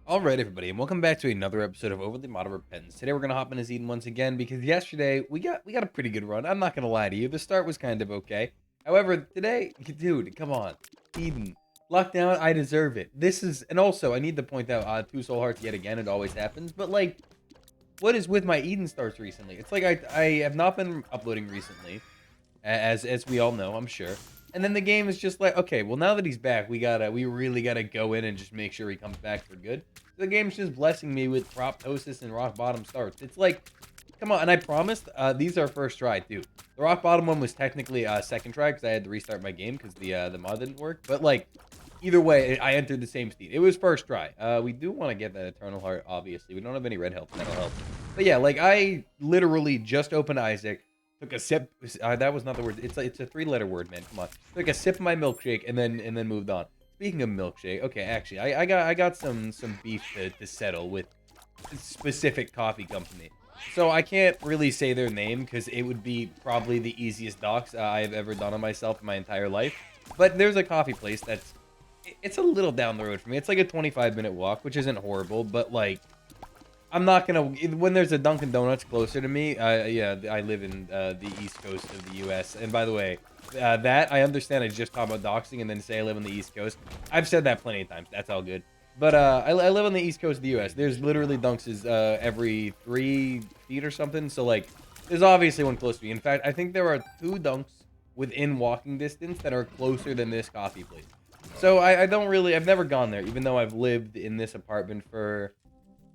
Alright, everybody, and welcome back to another episode of Overly Modern Repentance. Today we're gonna hop into Eden once again because yesterday we got a pretty good run. I'm not gonna lie to you. The start was kind of okay. However, today, dude, come on. Eden. Lockdown, I deserve it. This is, and also I need to point out two soul hearts yet again, it always happens. But like, what is with my Eden starts recently? It's like I have not been uploading recently, as we all know, I'm sure. And then the game is just like, okay, well now that he's back, we really gotta go in and just make sure he comes back for good. The game's just blessing me with proptosis and rock bottom starts. It's like, come on, and I promised, these are first try too. The rock bottom one was technically second try because I had to restart my game because the mod didn't work. But like, either way, I entered the same speed. It was first try. We do want to get that Eternal Heart, obviously. We don't have any red health, that'll help. But yeah, like I literally just opened Isaac. Took a sip. That was not the word. It's a three-letter word, man. Come on. Took a sip of my milkshake and then moved on. Speaking of milkshake, okay, actually, I got some beef to settle with a specific coffee company. So I can't really say their name because it would be probably the easiest dox I've ever done on myself in my entire life. But there's a coffee place that's it's a little down the road for me. It's like a 25-minute walk, which isn't horrible, but like I'm not gonna when there's a Dunkin' Donuts closer to me. Yeah, I live in the East Coast of the U.S. And by the way, that I understand. I just talk about doxing and then say I live on the East Coast. I've said that plenty of times. That's all good. But I live on the East Coast of the U.S. There's literally Dunks every 3 feet or something. So like, there's obviously one close to me. In fact, I think there are 2 Dunks within walking distance that are closer than this coffee place. So I don't really. I've never gone there, even though I've lived in this apartment for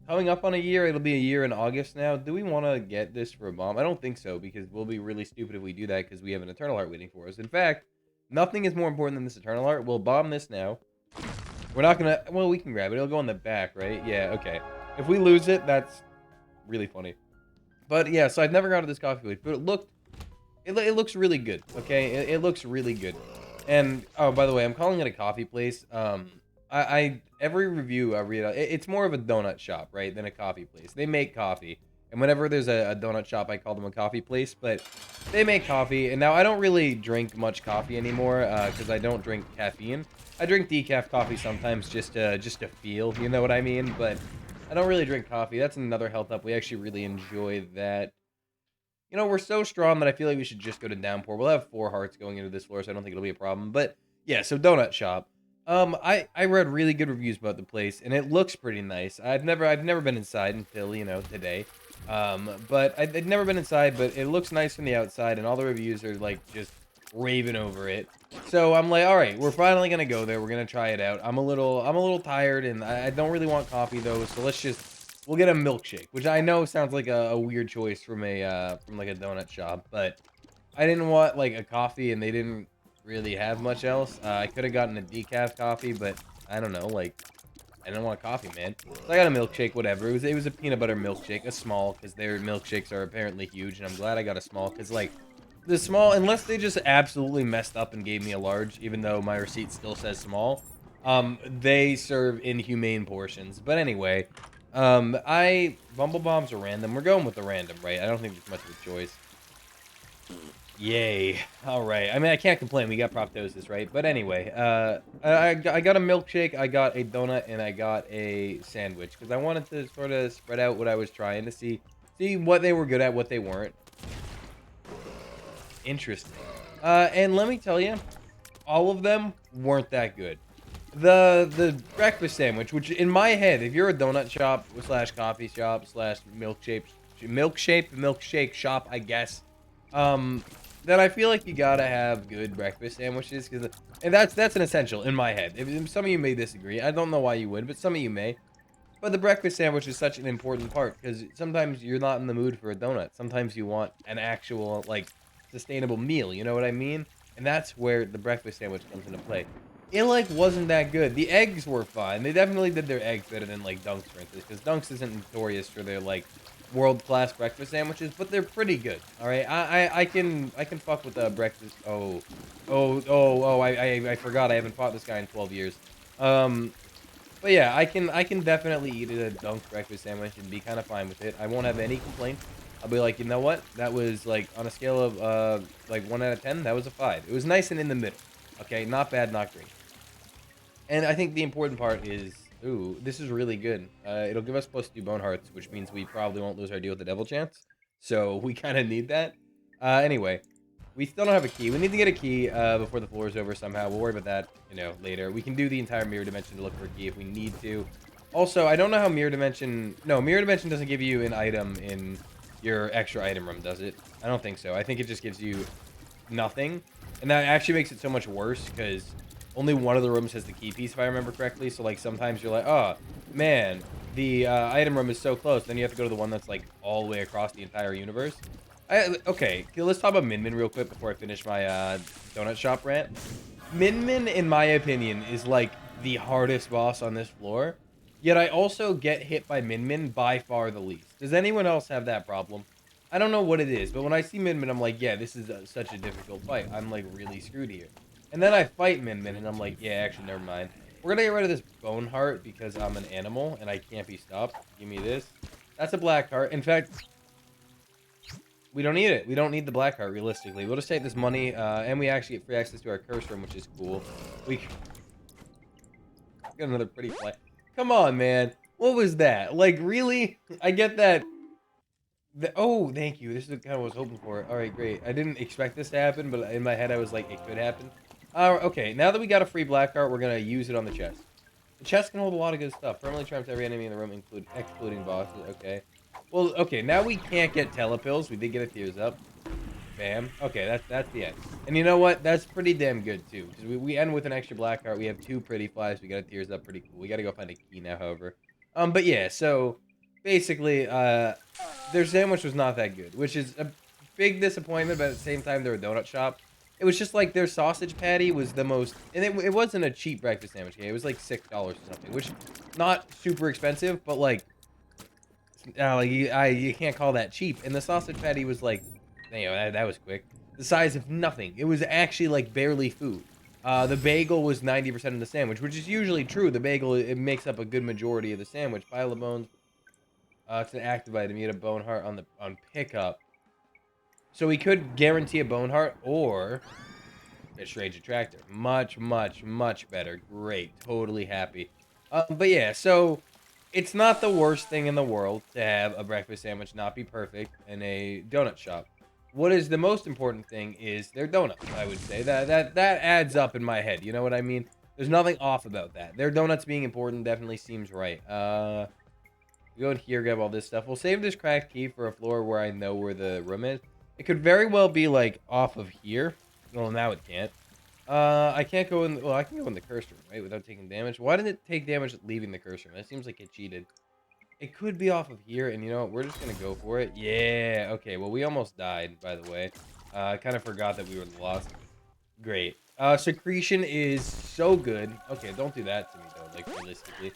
coming up on a year. It'll be a year in August now. Do we want to get this for a bomb? I don't think so, because we'll be really stupid if we do that, because we have an Eternal Heart waiting for us. In fact, nothing is more important than this Eternal Heart. We'll bomb this now. We're not gonna, well, we can grab it. It'll go in the back, right? Yeah, okay. If we lose it, that's really funny. But yeah, so I've never gone to this coffee place, but it looks really good, okay? It looks really good. And, oh, by the way, I'm calling it a coffee place. Every review I read, it's more of a donut shop, right, than a coffee place. They make coffee, and whenever there's a donut shop, I call them a coffee place. But they make coffee, and now I don't really drink much coffee anymore because I don't drink caffeine. I drink decaf coffee sometimes just to feel, you know what I mean? But I don't really drink coffee. That's another health up. We actually really enjoy that. You know, we're so strong that I feel like we should just go to Downpour. We'll have 4 hearts going into this floor, so I don't think it'll be a problem. But yeah, so donut shop. I read really good reviews about the place, and it looks pretty nice. I've never been inside until, you know, today. But I'd never been inside, but it looks nice from the outside, and all the reviews are like just raving over it. So I'm like, all right, we're finally gonna go there. We're gonna try it out. I'm a little tired, and I don't really want coffee though. So we'll get a milkshake, which I know sounds like a weird choice from like a donut shop, but I didn't want like a coffee, and they didn't really have much else. I could have gotten a decaf coffee, but I don't know, like I didn't want coffee, man. So I got a milkshake, whatever. It was a peanut butter milkshake, a small, because their milkshakes are apparently huge, and I'm glad I got a small, because like the small, unless they just absolutely messed up and gave me a large, even though my receipt still says small, they serve inhumane portions. But anyway, Bumble Bombs are random. We're going with the random, right? I don't think there's much of a choice. Yay. All right. I mean, I can't complain. We got proptosis, right? But anyway, I got a milkshake, I got a donut, and I got a sandwich because I wanted to sort of spread out what I was trying to see what they were good at, what they weren't. Interesting. And let me tell you, all of them weren't that good. The breakfast sandwich, which in my head, if you're a donut shop slash coffee shop slash milkshake shop, I guess, then I feel like you gotta have good breakfast sandwiches, and that's an essential in my head. If some of you may disagree, I don't know why you would, but some of you may. But the breakfast sandwich is such an important part because sometimes you're not in the mood for a donut. Sometimes you want an actual like sustainable meal. You know what I mean? And that's where the breakfast sandwich comes into play. It like wasn't that good. The eggs were fine. They definitely did their eggs better than like Dunks, for instance, because Dunks isn't notorious for their like world-class breakfast sandwiches, but they're pretty good. All right, I can fuck with the breakfast. I forgot I haven't fought this guy in 12 years. But yeah, I can definitely eat a Dunk's breakfast sandwich and be kind of fine with it. I won't have any complaints. I'll be like, you know what? That was like on a scale of like 1 out of 10. That was a 5. It was nice and in the middle. Okay, not bad, not great. And I think the important part is Ooh, this is really good. It'll give us +2 bone hearts, which means we probably won't lose our deal with the devil chance. So we kind of need that. Anyway, we still don't have a key. We need to get a key before the floor is over somehow. We'll worry about that, later. We can do the entire mirror dimension to look for a key if we need to. Also, I don't know how mirror dimension... No, mirror dimension doesn't give you an item in your extra item room, does it? I don't think so. I think it just gives you nothing. And that actually makes it so much worse because only one of the rooms has the key piece, if I remember correctly. So, like, sometimes you're like, oh, man, the item room is so close. Then you have to go to the one that's, like, all the way across the entire universe. Okay, let's talk about Min Min real quick before I finish my donut shop rant. Min Min, in my opinion, is, like, the hardest boss on this floor. Yet I also get hit by Min Min by far the least. Does anyone else have that problem? I don't know what it is, but when I see Min Min, I'm like, yeah, this is such a difficult fight. I'm, like, really screwed here. And then I fight Min Min, and I'm like, yeah, actually, never mind. We're gonna get rid of this bone heart because I'm an animal, and I can't be stopped. Give me this. That's a black heart. In fact, we don't need it. We don't need the black heart, realistically. We'll just take this money, and we actually get free access to our curse room, which is cool. We got another pretty fly. Come on, man. What was that? Like, really? I get that. Oh, thank you. This is kind of what I was hoping for. All right, great. I didn't expect this to happen, but in my head, I was like, it could happen. Okay, now that we got a free black heart, we're going to use it on the chest. The chest can hold a lot of good stuff. Permanently triumphs every enemy in the room, excluding bosses. Okay. Well, okay, now we can't get telepills. We did get a tears up. Bam. Okay, that's the end. And you know what? That's pretty damn good, too. Because we end with an extra black heart. We have 2 pretty flies. We got a tears up. Pretty cool. We got to go find a key now, however. But yeah, so basically, their sandwich was not that good, which is a big disappointment, but at the same time, they're a donut shop. It was just like their sausage patty was the most, and it wasn't a cheap breakfast sandwich. Okay? It was like $6 or something, which not super expensive, but like you can't call that cheap. And the sausage patty was like, that was quick. The size of nothing. It was actually like barely food. The bagel was 90% of the sandwich, which is usually true. The bagel, it makes up a good majority of the sandwich. Pile of bones. It's an active item. You get a bone heart on pickup. So we could guarantee a bone heart or a strange attractor. Much, much, much better. Great. Totally happy. But yeah, so it's not the worst thing in the world to have a breakfast sandwich not be perfect in a donut shop. What is the most important thing is their donuts, I would say. That adds up in my head. You know what I mean? There's nothing off about that. Their donuts being important definitely seems right. We go in here, grab all this stuff. We'll save this cracked key for a floor where I know where the room is. It could very well be, like, off of here. Well, now it can't. I can't go in... Well, I can go in the curse room, right? Without taking damage. Why didn't it take damage leaving the curse room? That seems like it cheated. It could be off of here, and you know what? We're just gonna go for it. Yeah, okay. Well, we almost died, by the way. I kind of forgot that we were lost. Great. Secretion is so good. Okay, don't do that to me, though, like, realistically.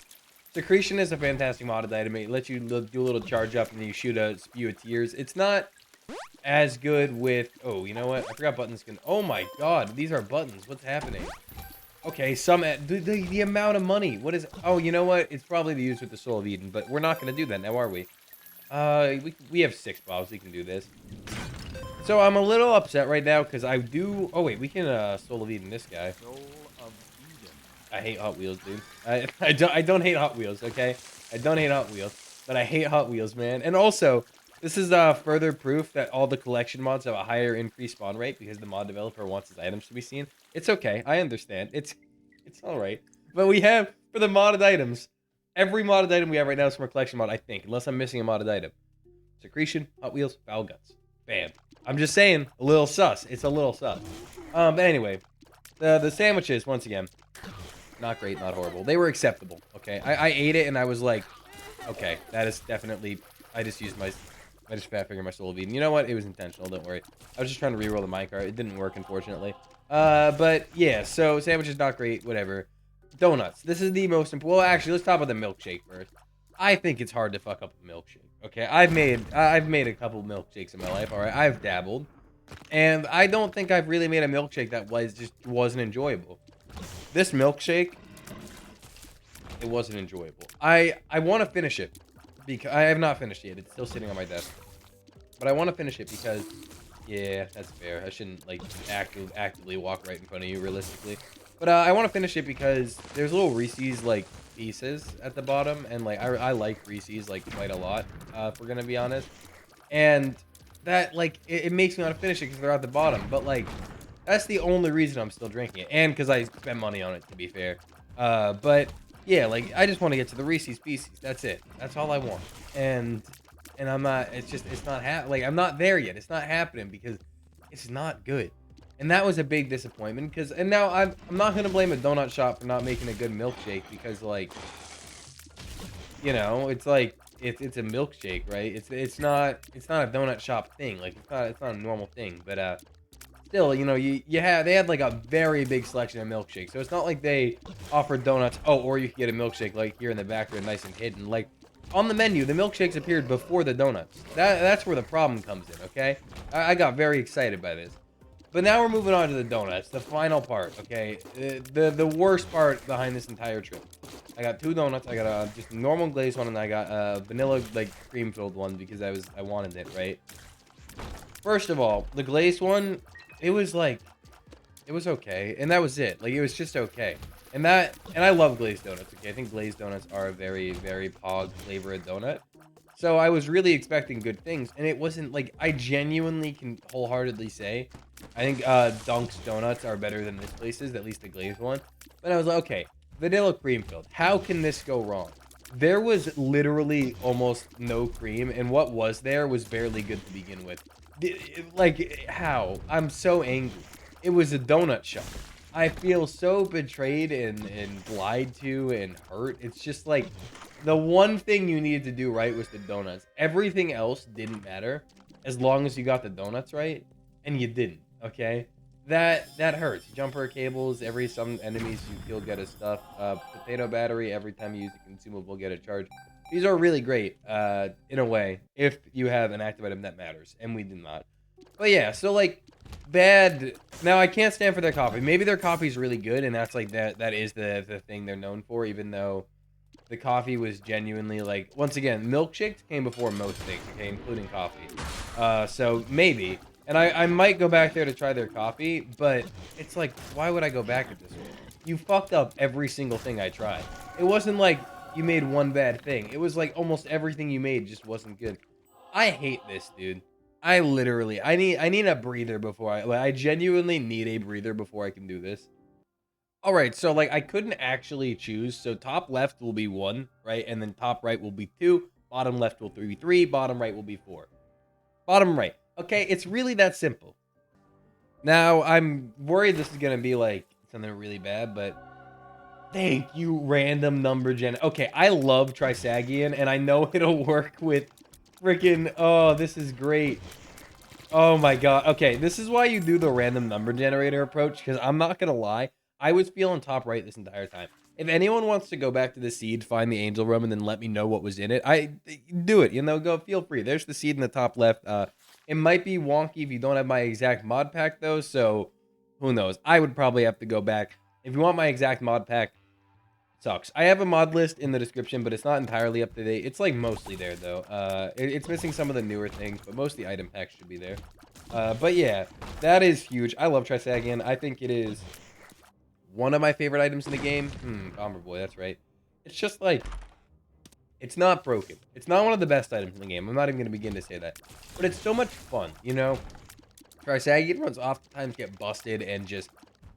Secretion is a fantastic modded item. It lets you do a little charge up, and then you shoot a spew of tears. It's not as good with... Oh, you know what? I forgot buttons can... Oh, my God. These are buttons. What's happening? Okay, the amount of money. What is... Oh, you know what? It's probably to use with the Soul of Eden, but we're not going to do that now, are we? We have 6 bobs. We can do this. So I'm a little upset right now because I do... Oh, wait. We can Soul of Eden this guy. Soul of Eden. I hate Hot Wheels, dude. I don't hate Hot Wheels, okay? I don't hate Hot Wheels, but I hate Hot Wheels, man. And also, this is further proof that all the collection mods have a higher increased spawn rate because the mod developer wants his items to be seen. It's okay. I understand. It's all right. But we have, for the modded items, every modded item we have right now is from a collection mod, I think, unless I'm missing a modded item. Secretion, Hot Wheels, Foul Guts. Bam. I'm just saying, a little sus. It's a little sus. But anyway, the sandwiches, once again, not great, not horrible. They were acceptable, okay? I ate it, and I was like, okay, that is definitely... I just fat fingered my Soul of Eden. You know what? It was intentional, don't worry. I was just trying to reroll the minecart. It didn't work, unfortunately. But, yeah, so sandwiches not great, whatever. Donuts. This is the most important... Well, actually, let's talk about the milkshake first. I think it's hard to fuck up a milkshake, okay? I've made a couple milkshakes in my life, alright? I've dabbled. And I don't think I've really made a milkshake that wasn't enjoyable. This milkshake, it wasn't enjoyable. I want to finish it. Because I have not finished it yet. It's still sitting on my desk. But I want to finish it because... Yeah, that's fair. I shouldn't, like, actively walk right in front of you, realistically. But I want to finish it because there's little Reese's, like, pieces at the bottom, and like I like Reese's like quite a lot, if we're gonna be honest. And that like it makes me want to finish it because they're at the bottom. But like that's the only reason I'm still drinking it, and because I spent money on it, to be fair. But yeah, like I just want to get to the Reese's Pieces. That's it. That's all I want. And I'm not. It's just it's not like I'm not there yet. It's not happening because it's not good. And that was a big disappointment because and now I'm not gonna blame a donut shop for not making a good milkshake because like you know it's like it's a milkshake, right? It's not a donut shop thing. Like it's not a normal thing. But still, you know, they had like a very big selection of milkshakes. So it's not like they offered donuts. Oh, or you could get a milkshake like here in the background, nice and hidden. Like on the menu, the milkshakes appeared before the donuts. That's where the problem comes in. Okay, I got very excited by this. But now we're moving on to the donuts, the final part, okay? The worst part behind this entire trip. I got 2 donuts. I got a just a normal glazed one, and I got a vanilla, like, cream-filled one because I wanted it, right? First of all, the glazed one, it was, like, it was okay, and that was it. Like, it was just okay. And I love glazed donuts, okay? I think glazed donuts are a very, very pog flavored donut. So I was really expecting good things, and it wasn't like I genuinely can wholeheartedly say I think Dunk's donuts are better than this place's, at least the glazed one. But I was like, okay, vanilla cream filled. How can this go wrong? There was literally almost no cream, and what was there was barely good to begin with. Like, how? I'm so angry. It was a donut shop. I feel so betrayed and lied to and hurt. It's just like the one thing you needed to do right was the donuts. Everything else didn't matter as long as you got the donuts right, and you didn't. Okay, that hurts. Jumper cables. Some enemies you kill get a stuff. Potato battery. Every time you use a consumable, get a charge. These are really great, in a way, if you have an active item that matters, and we did not. But yeah, so like bad. Now I can't stand for their coffee. Maybe their coffee is really good, and that's like that is the thing they're known for. Even though the coffee was genuinely like once again, milkshakes came before most things, okay, including coffee. So maybe, and I might go back there to try their coffee, but it's like why would I go back at this point? You fucked up every single thing I tried. It wasn't like you made one bad thing. It was like almost everything you made just wasn't good. I hate this, dude. I need a breather before I genuinely need a breather before I can do this. All right, so like I couldn't actually choose. So top left will be 1, right? And then top right will be 2, bottom left will be 3, bottom right will be 4. Bottom right. Okay, it's really that simple. Now, I'm worried this is going to be like something really bad, but thank you, random number gen. Okay, I love Trisagion, and I know it'll work with freaking. Oh, this is great. Oh my god. Okay, this is why you do the random number generator approach, because I'm not going to lie. I was feeling top right this entire time. If anyone wants to go back to the seed, find the angel room, and then let me know what was in it, I do it. You know, go feel free. There's the seed in the top left. It might be wonky if you don't have my exact mod pack, though, so who knows? I would probably have to go back. If you want my exact mod pack, sucks. I have a mod list in the description, but it's not entirely up to date. It's like mostly there though. It's missing some of the newer things, but most of the item packs should be there. But yeah, that is huge. I love Trisagion. I think it is one of my favorite items in the game. Bomber Boy, that's right. It's just like, it's not broken. It's not one of the best items in the game. I'm not even going to begin to say that. But it's so much fun, you know? Trisagion runs oftentimes get busted and just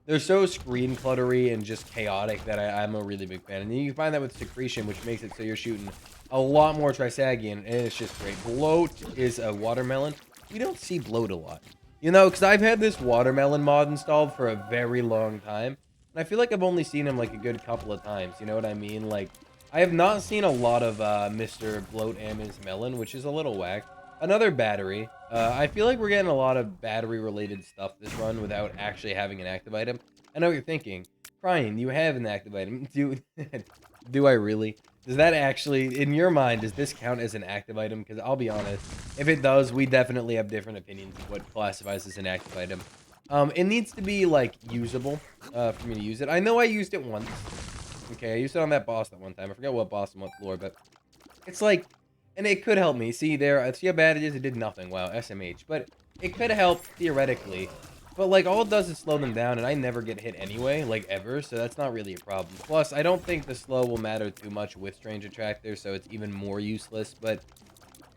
they're so screen cluttery and just chaotic that I'm a really big fan. And you can find that with Secretion, which makes it so you're shooting a lot more Trisagion, and it's just great. Bloat is a watermelon. We don't see Bloat a lot. You know, because I've had this watermelon mod installed for a very long time, and I feel like I've only seen him like a good couple of times. You know what I mean? Like, I have not seen a lot of Mr. Bloat and his melon, which is a little whack. Another battery. I feel like we're getting a lot of battery-related stuff this run without actually having an active item. I know what you're thinking. Brian, you have an active item. Do I really? Does that actually, in your mind, does this count as an active item? Because I'll be honest, if it does, we definitely have different opinions of what classifies as an active item. It needs to be, like, usable for me to use it. I know I used it once. Okay, I used it on that boss that one time. I forgot what boss and what floor, but it's like... And it could help me. See there, see how bad it is? It did nothing. Wow, SMH. But it could help, theoretically, But, like, all it does is slow them down, and I never get hit anyway, like, ever, so that's not really a problem. Plus, I don't think the slow will matter too much with Strange Attractor, so it's even more useless, but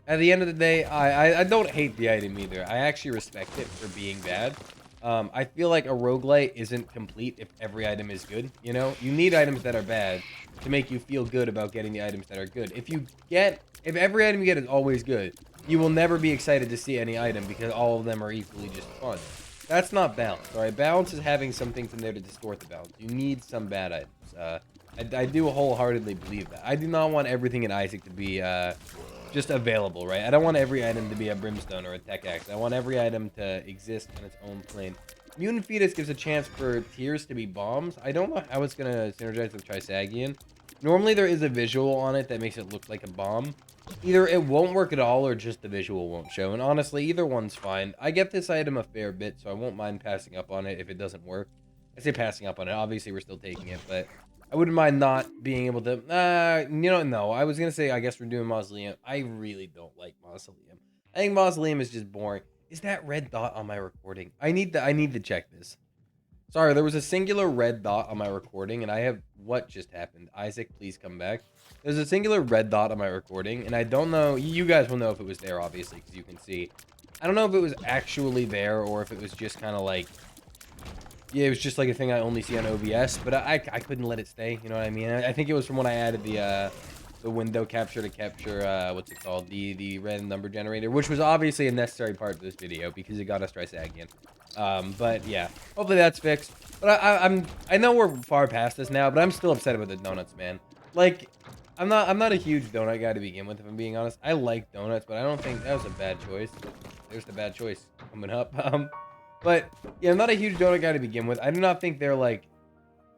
at the end of the day, I don't hate the item either. I actually respect it for being bad. I feel like a roguelite isn't complete if every item is good, you know? You need items that are bad to make you feel good about getting the items that are good. If every item you get is always good, you will never be excited to see any item because all of them are equally just fun. That's not balance, alright? Balance is having some things in there to distort the balance. You need some bad items. I do wholeheartedly believe that. I do not want everything in Isaac to be, just available, right? I don't want every item to be a brimstone or a tech axe. I want every item to exist on its own plane. Mutant Fetus gives a chance for tears to be bombs. I don't know how it's going to synergize with Trisagion. Normally there is a visual on it that makes it look like a bomb. Either it won't work at all or just the visual won't show. And honestly, either one's fine. I get this item a fair bit, so I won't mind passing up on it if it doesn't work. I say passing up on it. Obviously, we're still taking it, but I wouldn't mind not being able to, no. I was going to say, I guess we're doing Mausoleum. I really don't like Mausoleum. I think Mausoleum is just boring. Is that red dot on my recording? I need to check this. Sorry, there was a singular red dot on my recording, and I have, what just happened? Isaac, please come back. There's a singular red dot on my recording, and I don't know, you guys will know if it was there, obviously, because you can see. I don't know if it was actually there, or if it was just kind of like, yeah, it was just like a thing I only see on OBS, but I couldn't let it stay, you know what I mean? I think it was from when I added the window capture to capture, what's it called? The random number generator, which was obviously a necessary part of this video, because it got us Trisagion. But yeah, hopefully that's fixed. But I know we're far past this now, but I'm still upset about the donuts, man. Like, I'm not a huge donut guy to begin with, if I'm being honest. I like donuts, but I don't think that was a bad choice. There's the bad choice coming up. But yeah, I'm not a huge donut guy to begin with. I do not think they're like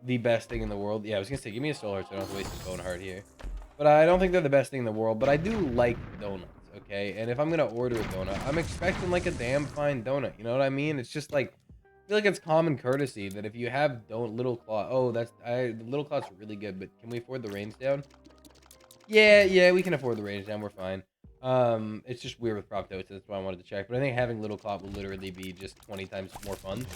the best thing in the world. Yeah, I was gonna say, give me a soul heart so I don't have to waste a bone heart here. But I don't think they're the best thing in the world. But I do like donuts, okay? And if I'm gonna order a donut, I'm expecting like a damn fine donut. You know what I mean? It's just like, I feel like it's common courtesy that if you have little claw, the little claw's really good. But can we afford the range down? Yeah, we can afford the range down. We're fine. It's just weird with prop totes, so that's why I wanted to check. But I think having little clot will literally be just 20 times more fun.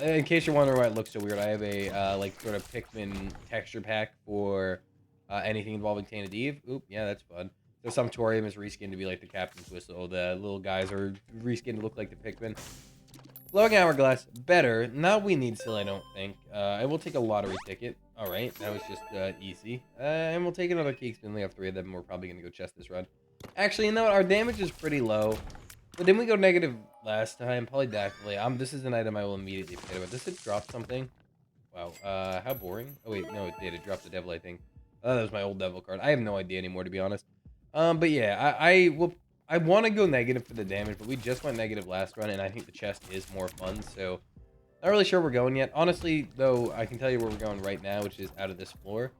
In case you're wondering why it looks so weird, I have a like sort of Pikmin texture pack for anything involving Tainted Eve. Oop, yeah, that's fun. The Sumptorium is reskinned to be like the Captain's Whistle. The little guys are reskinned to look like the Pikmin. Glowing Hourglass, better. Not we need still, I don't think. I will take a lottery ticket. Alright, that was just easy. And we'll take another Cake Spoon. We have 3 of them. We're probably going to go chest this run. Actually, you know what? Our damage is pretty low. But didn't we go negative last time? Polydactyly. This is an item I will immediately forget about. Does it drop something? Wow. How boring. Oh, wait. No, it did. It dropped the devil, I think. Oh, that was my old devil card. I have no idea anymore, to be honest. But yeah, I want to go negative for the damage, but we just went negative last run, and I think the chest is more fun, so not really sure where we're going yet. Honestly, though, I can tell you where we're going right now, which is out of this floor.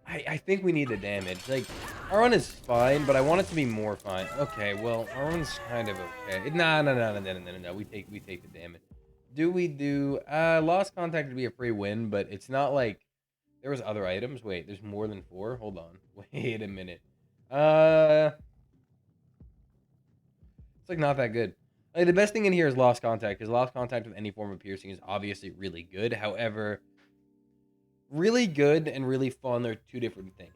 I think we need the damage. Like, our run is fine, but I want it to be more fine. Okay, well, our run's kind of okay. No. We take the damage. Lost Contact would be a free win, but it's not like there was other items. Wait, there's more than 4? Hold on. Wait a minute. It's like not that good. Like, the best thing in here is Lost Contact, because Lost Contact with any form of piercing is obviously really good. However, really good and really fun are 2 different things.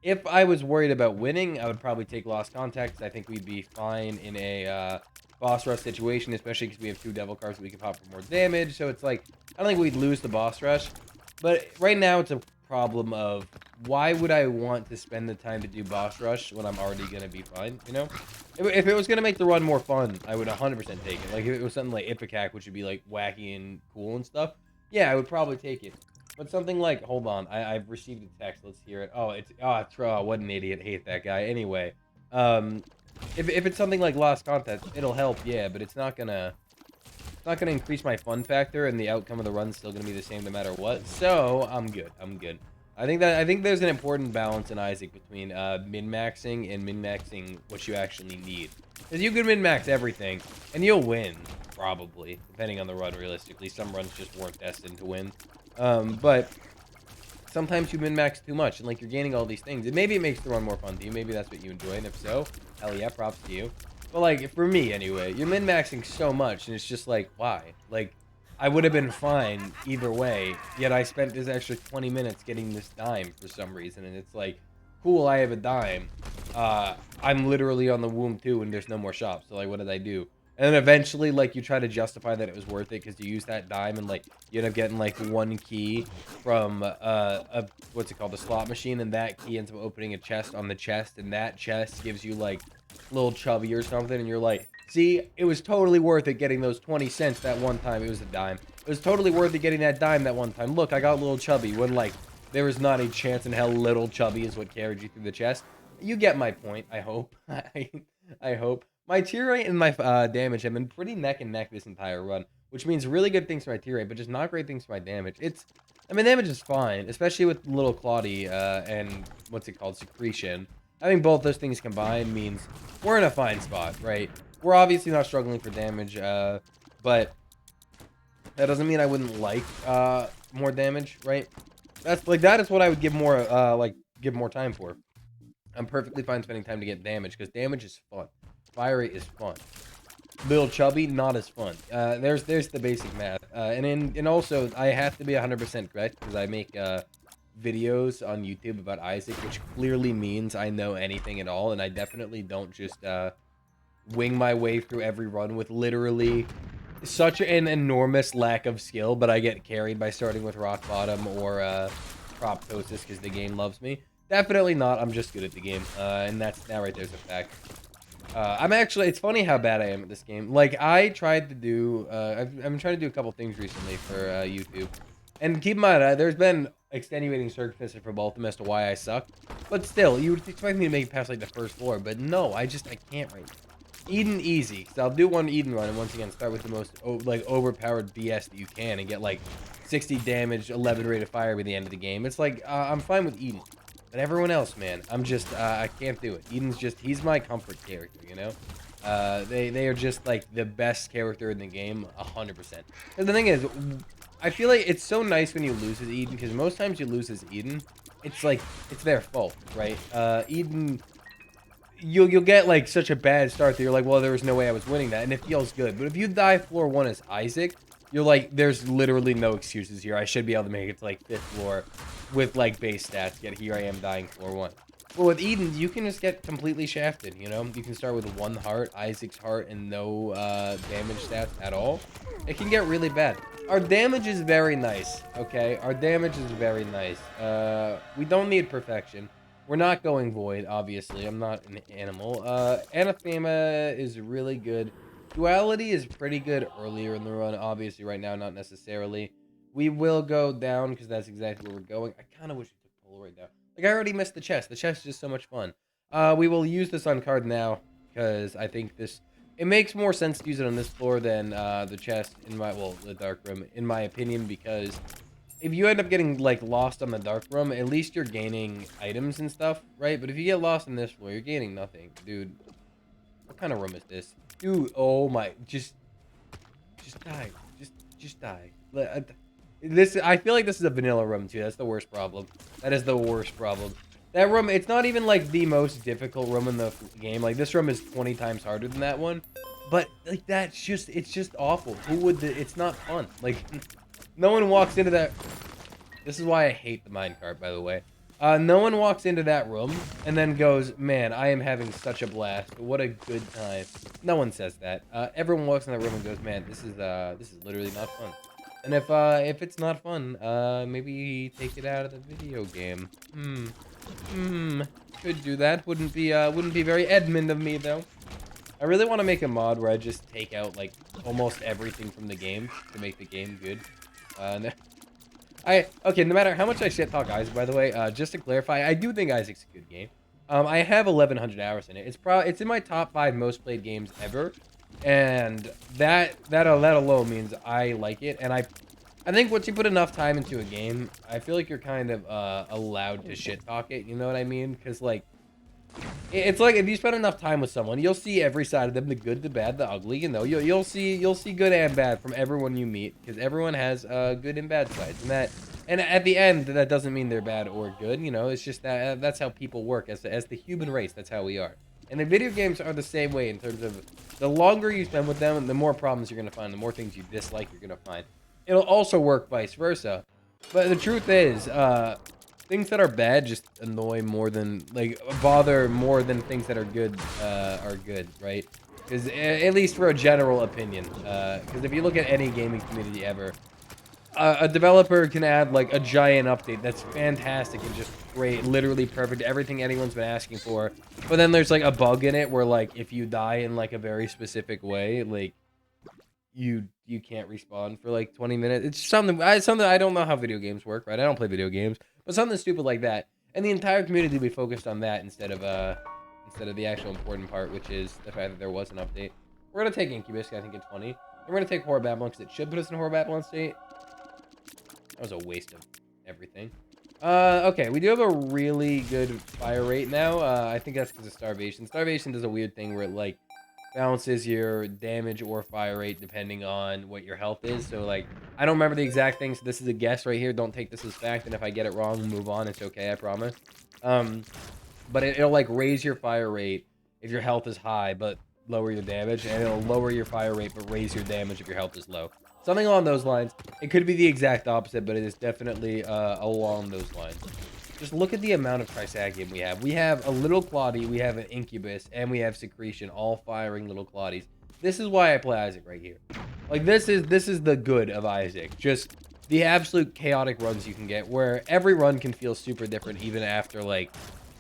If I was worried about winning, I would probably take Lost Contact, because I think we'd be fine in a boss rush situation, especially because we have 2 devil cards that we can pop for more damage. So it's like, I don't think we'd lose the boss rush. But right now, it's a problem of, why would I want to spend the time to do boss rush when I'm already going to be fine, you know? If it was going to make the run more fun, I would 100% take it. Like, if it was something like Ipecac, which would be, like, wacky and cool and stuff, yeah, I would probably take it. But something like, hold on, I've received a text, let's hear it. What an idiot, hate that guy. Anyway, if it's something like Lost Contact, it'll help, yeah, but it's not gonna increase my fun factor, and the outcome of the run's still gonna be the same no matter what. So I'm good. I think there's an important balance in Isaac between min-maxing and min-maxing what you actually need. Because you can min-max everything, and you'll win, probably, depending on the run, realistically. Some runs just weren't destined to win. But sometimes you min-max too much, and like you're gaining all these things. And maybe it makes the run more fun to you. Maybe that's what you enjoy, and if so, hell yeah, props to you. But like, for me anyway, you're min-maxing so much, and it's just like, why? Like, I would have been fine either way, yet I spent this extra 20 minutes getting this dime for some reason, and it's like, cool, I have a dime. I'm literally on the womb too, and there's no more shops, so like, what did I do? And then eventually, like, you try to justify that it was worth it because you use that dime, and like, you end up getting like one key from what's it called, the slot machine, and that key ends up opening a chest on the chest, and that chest gives you like little chubby or something, and you're like, see, it was totally worth it getting those 20 cents that one time. It was a dime. It was totally worth it getting that dime that one time. Look, I got little chubby when, like, there was not a chance in hell little chubby is what carried you through the chest. You get my point, I hope. I hope. My tier rate and my damage have been pretty neck and neck this entire run, which means really good things for my tier rate, but just not great things for my damage. I mean, damage is fine, especially with little Claudie and, what's it called, Secretion. I think both those things combined means we're in a fine spot, right? We're obviously not struggling for damage, but that doesn't mean I wouldn't like more damage, right? That is what I would give more give more time for. I'm perfectly fine spending time to get damage because damage is fun. Fire rate is fun. Little chubby, not as fun. There's the basic math, and also I have to be 100% correct because I make videos on YouTube about Isaac, which clearly means I know anything at all, and I definitely don't just wing my way through every run with literally such an enormous lack of skill, but I get carried by starting with rock bottom or proptosis because the game loves me. Definitely not. I'm just good at the game, and that right there's a fact. It's funny how bad I am at this game. Like, I tried to do, I've been trying to do a couple things recently for YouTube. And keep in mind, there's been extenuating circumstances for both of them as to why I suck. But still, you would expect me to make it past, like, the first floor. But no, I can't right now. Eden easy. So I'll do one Eden run, and once again, start with the most, overpowered BS that you can and get, like, 60 damage, 11 rated fire by the end of the game. It's like, I'm fine with Eden. But everyone else, man, I'm just, I can't do it. Eden's just, he's my comfort character, you know? They are just, like, the best character in the game, 100%. And the thing is, I feel like it's so nice when you lose as Eden, because most times you lose as Eden, it's like, it's their fault, right? Eden, you'll get, like, such a bad start that you're like, well, there was no way I was winning that, and it feels good. But if you die floor 1 as Isaac, you're like, there's literally no excuses here. I should be able to make it to, like, 5th floor with, like, base stats, yet here I am dying floor 1. Well, with Eden, you can just get completely shafted, you know? You can start with 1 heart, Isaac's heart, and no damage stats at all. It can get really bad. Our damage is very nice, okay? Our damage is very nice. We don't need perfection. We're not going void, obviously. I'm not an animal. Anathema is really good. Duality is pretty good earlier in the run. Obviously, right now, not necessarily. We will go down because that's exactly where we're going. I kind of wish we took Polo right now. Like, I already missed the chest. The chest is just so much fun. We will use this on card now because I think this... It makes more sense to use it on this floor than the chest in my... Well, the dark room, in my opinion, because if you end up getting, like, lost on the dark room, at least you're gaining items and stuff, right? But if you get lost on this floor, you're gaining nothing. Dude, what kind of room is this? Dude, oh my... Just die. Just die. I feel like this is a vanilla room, too. That's the worst problem. That is the worst problem. That room, it's not even, like, the most difficult room in the game. Like, this room is 20 times harder than that one. But, like, it's just awful. It's not fun. Like, no one walks into that... This is why I hate the minecart, by the way. No one walks into that room and then goes, man, I am having such a blast. What a good time. No one says that. Everyone walks in that room and goes, man, this is literally not fun. And if it's not fun, maybe take it out of the video game. Could do that. Wouldn't be very Edmund of me, though. I really want to make a mod where I just take out, like, almost everything from the game to make the game good. Okay, no matter how much I shit talk Isaac, by the way, just to clarify, I do think Isaac's a good game. I have 1,100 hours in it. It's in my top 5 most played games ever. And that alone means I like it, and I think once you put enough time into a game, I feel like you're kind of allowed to shit talk it. You know what I mean? Because like, it's like if you spend enough time with someone, you'll see every side of them—the good, the bad, the ugly. You know, you'll see good and bad from everyone you meet, because everyone has good and bad sides, and at the end, that doesn't mean they're bad or good. You know, it's just that's how people work as the human race. That's how we are. And the video games are the same way in terms of the longer you spend with them, the more problems you're going to find, the more things you dislike you're going to find. it'll also work vice versa. But the truth is, things that are bad just annoy more than, like, bother more than things that are good, right? Because at least for a general opinion, because if you look at any gaming community ever, a developer can add like a giant update that's fantastic and just great, literally perfect, everything anyone's been asking for. But then there's like a bug in it where like if you die in like a very specific way, like you can't respawn for like 20 minutes. It's something I don't know how video games work, right? I don't play video games, but something stupid like that. And the entire community will be focused on that instead of the actual important part, which is the fact that there was an update. We're gonna take Incubus, I think, at 20. And we're gonna take Horror Babylon because it should put us in Horror Babylon state. That was a waste of everything. Okay, we do have a really good fire rate now. I think that's because of Starvation. Starvation does a weird thing where it, like, balances your damage or fire rate depending on what your health is. So, like, I don't remember the exact thing, so this is a guess right here. Don't take this as fact, and if I get it wrong, move on. It's okay, I promise. But it'll, like, raise your fire rate if your health is high, but lower your damage, and it'll lower your fire rate, but raise your damage if your health is low. Something along those lines. It could be the exact opposite, but it is definitely along those lines. Just look at the amount of Trisagion we have. We have a little Claudie, we have an Incubus, and we have Secretion, all firing little Claudies. This is why I play Isaac right here. Like, this is the good of Isaac. Just the absolute chaotic runs you can get, where every run can feel super different, even after, like,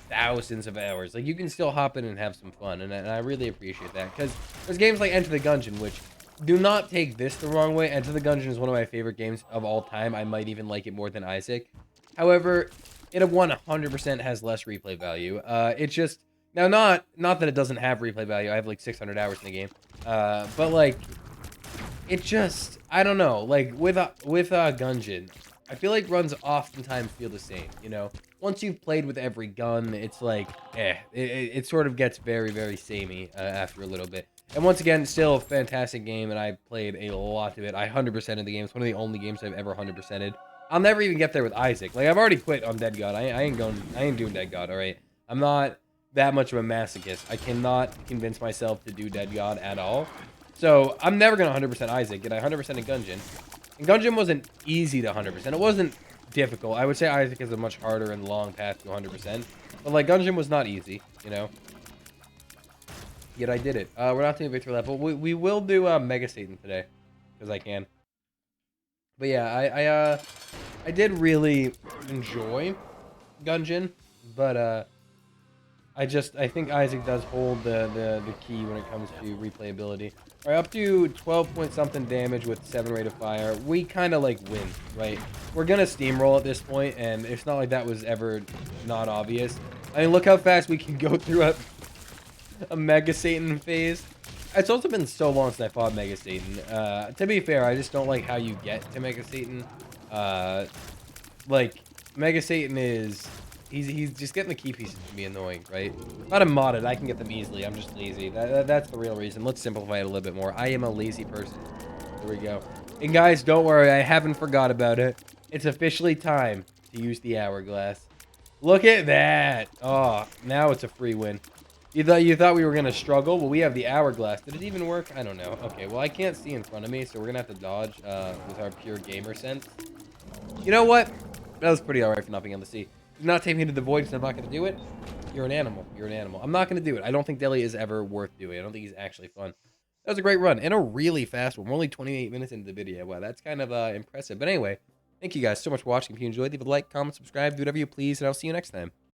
thousands of hours. Like, you can still hop in and have some fun, and I really appreciate that. Because there's games like Enter the Gungeon, which... do not take this the wrong way. Enter the Gungeon is one of my favorite games of all time. I might even like it more than Isaac. However, it 100% has less replay value. It's just... now, not that it doesn't have replay value. I have like 600 hours in the game. But like... it just... I don't know. Like, with Gungeon, I feel like runs oftentimes feel the same, you know? Once you've played with every gun, it's like... It sort of gets very, very samey after a little bit. And once again, still a fantastic game, and I played a lot of it. I 100%ed the game. It's one of the only games I've ever 100%ed. I'll never even get there with Isaac. Like, I've already quit on Dead God. I ain't doing Dead God, alright? I'm not that much of a masochist. I cannot convince myself to do Dead God at all. So, I'm never gonna 100% Isaac, and I 100%ed Gungeon. And Gungeon wasn't easy to 100%. It wasn't difficult. I would say Isaac is a much harder and long path to 100%. But, like, Gungeon was not easy, you know? Yet I did it. We're not doing victory level. We will do Mega Satan today, because I can. But yeah, I did really enjoy Gungeon, but I think Isaac does hold the key when it comes to replayability. All right, up to 12 point something damage with 7 rate of fire. We kind of like win, right? We're gonna steamroll at this point, and it's not like that was ever not obvious. I mean, look how fast we can go through a Mega Satan phase. It's also been so long since I fought Mega Satan. To be fair, I just don't like how you get to Mega Satan. Like, Mega Satan is... He's just getting the key pieces to be annoying, right? Not a modded, I can get them easily. I'm just lazy. That's the real reason. Let's simplify it a little bit more. I am a lazy person. There we go. And guys, don't worry, I haven't forgot about it. It's officially time to use the hourglass. Look at that! Oh, now it's a free win. You thought we were gonna struggle? Well, we have the hourglass. Did it even work? I don't know. Okay, well, I can't see in front of me, so we're gonna have to dodge with our pure gamer sense. You know what? That was pretty alright for not being able to see. Do not take me into the void, so I'm not gonna do it. You're an animal. You're an animal. I'm not gonna do it. I don't think Deli is ever worth doing. I don't think he's actually fun. That was a great run and a really fast one. We're only 28 minutes into the video. Wow, that's kind of impressive. But anyway, thank you guys so much for watching. If you enjoyed, leave a like, comment, subscribe, do whatever you please, and I'll see you next time.